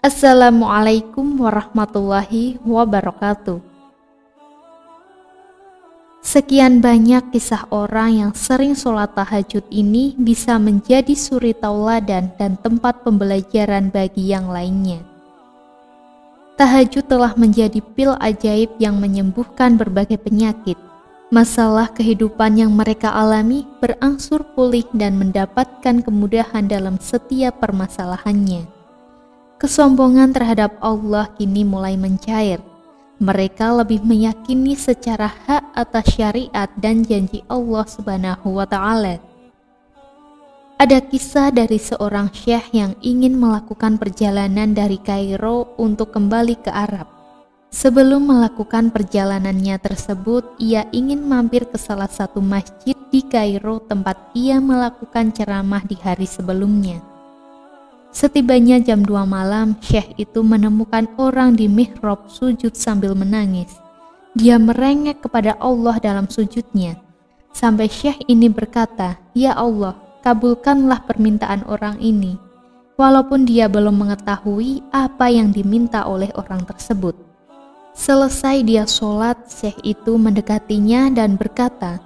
Assalamualaikum warahmatullahi wabarakatuh. Sekian banyak kisah orang yang sering sholat tahajud ini bisa menjadi suri tauladan dan tempat pembelajaran bagi yang lainnya. Tahajud telah menjadi pil ajaib yang menyembuhkan berbagai penyakit. Masalah kehidupan yang mereka alami berangsur pulih dan mendapatkan kemudahan dalam setiap permasalahannya. Kesombongan terhadap Allah kini mulai mencair. Mereka lebih meyakini secara hak atas syariat dan janji Allah Subhanahu wa Ta'ala. Ada kisah dari seorang syekh yang ingin melakukan perjalanan dari Kairo untuk kembali ke Arab. Sebelum melakukan perjalanannya tersebut, ia ingin mampir ke salah satu masjid di Kairo tempat ia melakukan ceramah di hari sebelumnya. Setibanya jam 2 malam, syekh itu menemukan orang di mihrab sujud sambil menangis. Dia merengek kepada Allah dalam sujudnya. Sampai syekh ini berkata, "Ya Allah, kabulkanlah permintaan orang ini." Walaupun dia belum mengetahui apa yang diminta oleh orang tersebut. Selesai dia sholat, syekh itu mendekatinya dan berkata,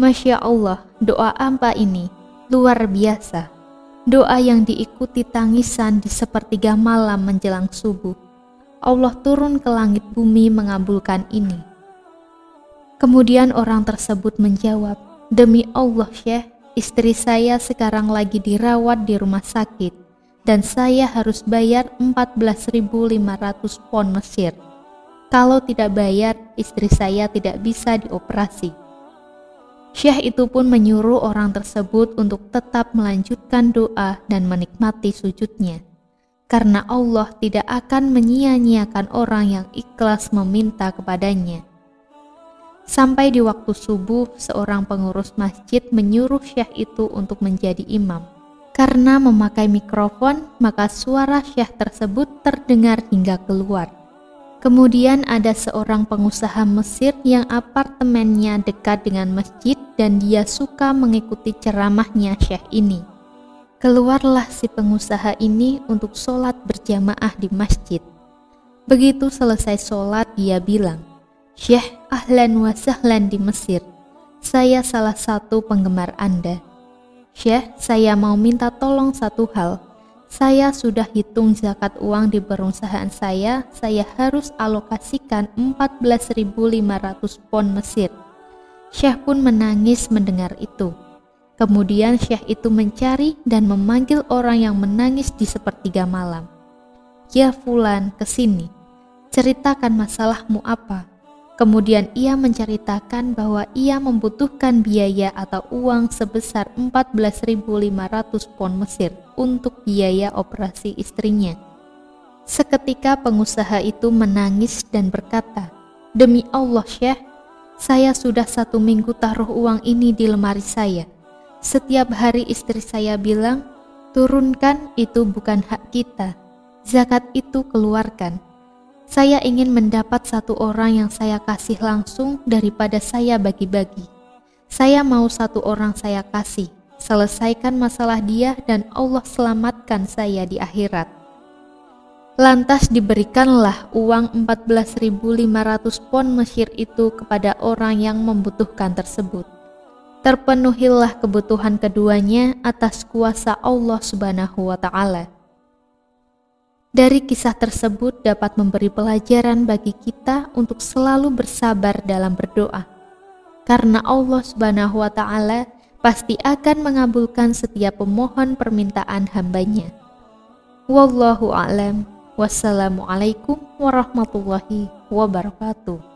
"Masya Allah, doa apa ini? Luar biasa. Doa yang diikuti tangisan di sepertiga malam menjelang subuh. Allah turun ke langit bumi mengabulkan ini." Kemudian orang tersebut menjawab, "Demi Allah Syekh, istri saya sekarang lagi dirawat di rumah sakit dan saya harus bayar 14.500 pon Mesir. Kalau tidak bayar, istri saya tidak bisa dioperasi." Syekh itu pun menyuruh orang tersebut untuk tetap melanjutkan doa dan menikmati sujudnya, karena Allah tidak akan menyia-nyiakan orang yang ikhlas meminta kepadanya. Sampai di waktu subuh, seorang pengurus masjid menyuruh syekh itu untuk menjadi imam. Karena memakai mikrofon, maka suara syekh tersebut terdengar hingga keluar. Kemudian ada seorang pengusaha Mesir yang apartemennya dekat dengan masjid dan dia suka mengikuti ceramahnya syekh ini. Keluarlah si pengusaha ini untuk sholat berjamaah di masjid. Begitu selesai sholat, dia bilang, "Syekh, ahlan wa sahlan di Mesir. Saya salah satu penggemar Anda. Syekh, saya mau minta tolong satu hal. Saya sudah hitung zakat uang di perusahaan saya harus alokasikan 14.500 pon Mesir." Syekh pun menangis mendengar itu. Kemudian syekh itu mencari dan memanggil orang yang menangis di sepertiga malam. "Ya Fulan, kesini. Ceritakan masalahmu apa?" Kemudian ia menceritakan bahwa ia membutuhkan biaya atau uang sebesar 14.500 pon Mesir untuk biaya operasi istrinya. Seketika pengusaha itu menangis dan berkata, "Demi Allah Syekh, saya sudah 1 minggu taruh uang ini di lemari saya. Setiap hari istri saya bilang, 'Turunkan, itu bukan hak kita. Zakat itu keluarkan.' Saya ingin mendapat satu orang yang saya kasih langsung daripada saya bagi-bagi. Saya mau satu orang saya kasih, selesaikan masalah dia dan Allah selamatkan saya di akhirat." Lantas diberikanlah uang 14.500 pon Mesir itu kepada orang yang membutuhkan tersebut. Terpenuhilah kebutuhan keduanya atas kuasa Allah Subhanahu wa Ta'ala. Dari kisah tersebut dapat memberi pelajaran bagi kita untuk selalu bersabar dalam berdoa. Karena Allah Subhanahu wa Ta'ala pasti akan mengabulkan setiap pemohon permintaan hambanya. Wallahu a'lam. Wassalamualaikum warahmatullahi wabarakatuh.